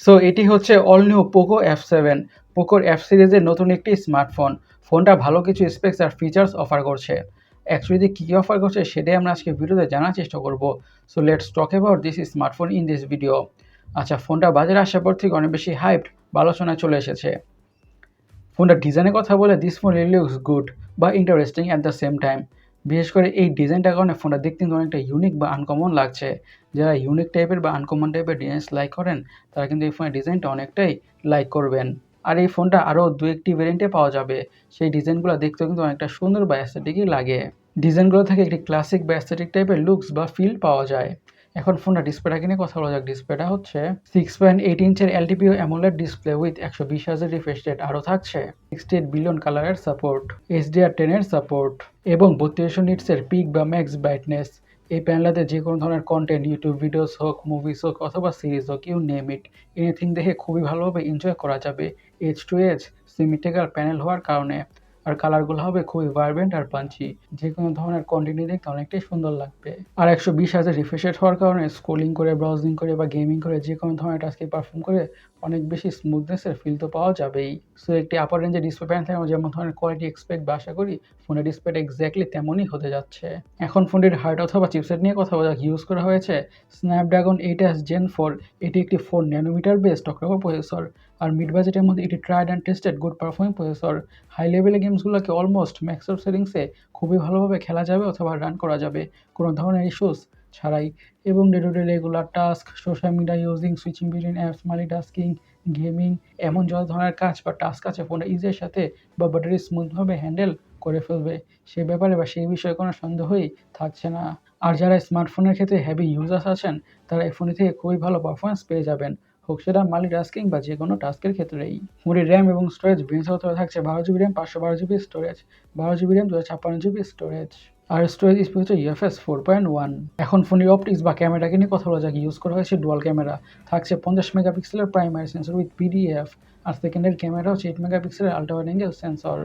So এটি হচ্ছে all new Poco F7। পোকোর F সিরিজের নতুন একটি স্মার্টফোন। ফোনটা ভালো কিছু স্পেকস আর ফিচার্স অফার করছে। অ্যাকচুয়ালি কী কী অফার করছে সেটাই আমরা আজকে ভিডিওতে জানার চেষ্টা করব। So let's talk about this smartphone in this video. আচ্ছা, ফোনটা বাজারে আসার পর থেকে অনেক বেশি হাইপড বা আলোচনায় চলে এসেছে। ফোনটার ডিজাইনের কথা বলে this phone really looks good বা interesting at the same time. বিশেষ করে এই ডিজাইনটার কারণে ফোনটা দেখতে কিন্তু অনেকটা ইউনিক বা আনকমন লাগছে। যারা ইউনিক টাইপের বা আনকমন টাইপের ডিজাইনস লাইক করেন তারা কিন্তু এই ফোনের ডিজাইনটা অনেকটাই লাইক করবেন। আর এই ফোনটা আরও দু একটি ভেরিয়েন্টে পাওয়া যাবে। সেই ডিজাইনগুলো দেখতেও কিন্তু অনেকটা সুন্দর বা অ্যাস্থেটিকই লাগে। ডিজাইনগুলো থেকে একটি ক্লাসিক বা অ্যাস্থেটিক টাইপের লুকস বা ফিল পাওয়া যায়। এখন ফোনটা ডিসপ্লেটা নিয়ে কথা বলা যাক। ডিসপ্লেটা হচ্ছে 6.8 ইঞ্চের LTPO AMOLED display with 120 Hz refresh rate. আরও থাকছে 68 বিলিয়ন কালারের সাপোর্ট, HDR10 এর সাপোর্ট এবং 3200 নিটসের পিক বা ম্যাক্স ব্রাইটনেস। এই প্যানেলটাতে যে কোনো ধরনের কন্টেন্ট, ইউটিউব ভিডিওস হোক, মুভিস হোক অথবা সিরিজ হোক, ইউ নেম ইট, এনিথিং দেখে খুবই ভালোভাবে এনজয় করা যাবে edge to edge symmetrical panel হওয়ার কারণে। আর কালারগুলো হবে খুবই ভাইব্রেন্ট আর পাঞ্চি। যে কোনো ধরনের কন্টেন্টই দেখতে অনেকটাই সুন্দর লাগবে। আর 120 Hz রিফ্রেশ রেট হওয়ার কারণে স্ক্রোলিং করে, ব্রাউজিং করে বা গেমিং করে যে কোনো ধরনের টাস্কে পারফর্ম করে অনেক বেশি স্মুথনেসের ফিল তো পাওয়া যাবেই। সো একটি আপার রেঞ্জের ডিসপ্লে প্যানেল থেকে আমরা যেমন ধরনের কোয়ালিটি এক্সপেক্ট বা আশা করি ফোনের ডিসপ্লেটা এক্স্যাক্টলি তেমনই হতে যাচ্ছে। এখন ফোনটির হার্ড অথবা চিপসেট নিয়ে কথা বলা যাক। ইউজ করা হয়েছে স্ন্যাপড্রাগন 8S Gen 4। এটি একটি 4 ন্যানোমিটার বেসড অক্টাকোর প্রসেসর। আর মিড বাজেটের মধ্যে এটি tried and tested good performing processor. High লেভেলের গেমসগুলোকে অলমোস্ট ম্যাক্স অফ সেটিংসে খুবই ভালোভাবে খেলা যাবে অথবা রান করা যাবে কোনো ধরনের ইস্যুস ছাড়াই। এবং day to day regular task, social media using, switching between apps, multitasking, gaming, এমন যত ধরনের কাজ বা টাস্ক আছে ফোনটা ইজির সাথে বা ব্যাটারি স্মুথভাবে হ্যান্ডেল করে ফেলবে। সে ব্যাপারে বা সেই বিষয়ে কোনো সন্দেহই থাকছে না। আর যারা স্মার্টফোনের ক্ষেত্রে হেভি ইউজার্স আছেন তারা এই ফোনটি থেকে খুবই ভালো পারফরমেন্স পেয়ে যাবেন, হোক সেটা মাল্টিটাস্কিং বা যে কোনো টাস্কের ক্ষেত্রেই। ফোনটির র্যাম এবং স্টোরেজ ভেরিয়েন্টস থাকছে 12 GB RAM, 512 GB storage, 12 GB RAM, 256 GB storage. আর স্টোরেজ স্পেস হচ্ছে UFS 4.1। এখন ফোনের অপটিক্স বা ক্যামেরাকে নিয়ে কথা বলা যাক। ইউজ করা হয়েছে ডুয়াল ক্যামেরা। থাকছে 50 মেগাপিক্সেলের প্রাইমারি সেন্সর উইথ PDF। আর সেকেন্ডারি ক্যামেরা হচ্ছে 8 মেগাপিক্সেলের আল্ট্রা ওয়াইড অ্যাঙ্গেল সেন্সর।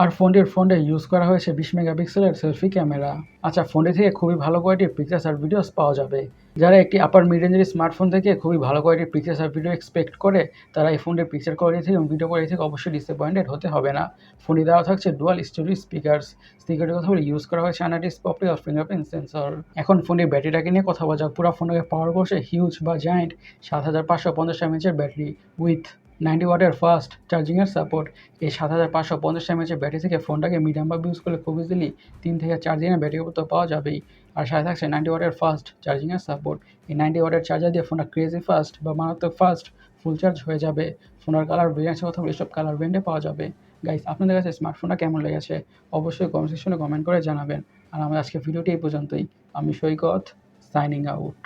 আর ফোনটির ফ্রন্টে ইউজ করা হয়েছে 20 মেগাপিক্সেলের সেলফি ক্যামেরা। আচ্ছা, ফোনটি থেকে খুবই ভালো কোয়ালিটির পিকচার্স আর ভিডিওস পাওয়া যাবে। যারা একটি আপার মিড রেঞ্জের স্মার্টফোন থেকে খুবই ভালো কোয়ালিটির পিকচার্স আর ভিডিও এক্সপেক্ট করে তারা এই ফোনটির পিকচার কোয়ালিটি থেকে এবং ভিডিও কোয়ালিটি থেকে অবশ্যই ডিসঅ্যাপয়েন্টেড হতে হবে না। ফোনটি দেওয়া থাকছে ডুয়াল স্টুডিও স্পিকার্স। স্পিকারের কথা বলে ইউজ করা হয়েছে আনাটিস অপটিক্যাল ফিঙ্গারপ্রিন্ট সেন্সর। এখন ফোনটির ব্যাটারিটাকে নিয়ে কথা বলা যাক। পুরো ফোনটাকে পাওয়ার করছে হিউজ বা জায়েন্ট 7550 mAh ব্যাটারি উইথ 90 ওয়াটের ফাস্ট চার্জিংয়ের সাপোর্ট। এই 7550 mAh ব্যাটারি থেকে ফোনটাকে মিডিয়াম ভাবে ইউজ করলে খুব ইজিলি 3 থেকে 4 দিনের ব্যাটারি তো পাওয়া যাবেই। আর সাথে থাকছে 90 ওয়াটের ফাস্ট চার্জিংয়ের সাপোর্ট। এই 90 ওয়াটের চার্জার দিয়ে ফোনটা ক্রেজি ফাস্ট বা মারাত্মক ফাস্ট ফুল চার্জ হয়ে যাবে। ফোনের কালার ভেরিয়েন্টসের কথা বলে এসব কালার ভেরিয়েন্টে পাওয়া যাবে। গাইস, আপনাদের কাছে স্মার্টফোনটা কেমন লেগেছে অবশ্যই কমেন্ট সেকশনে কমেন্ট করে জানাবেন। আর আমাদের আজকের ভিডিওটি এই পর্যন্তই। আমি সৈকত, সাইনিং আউট।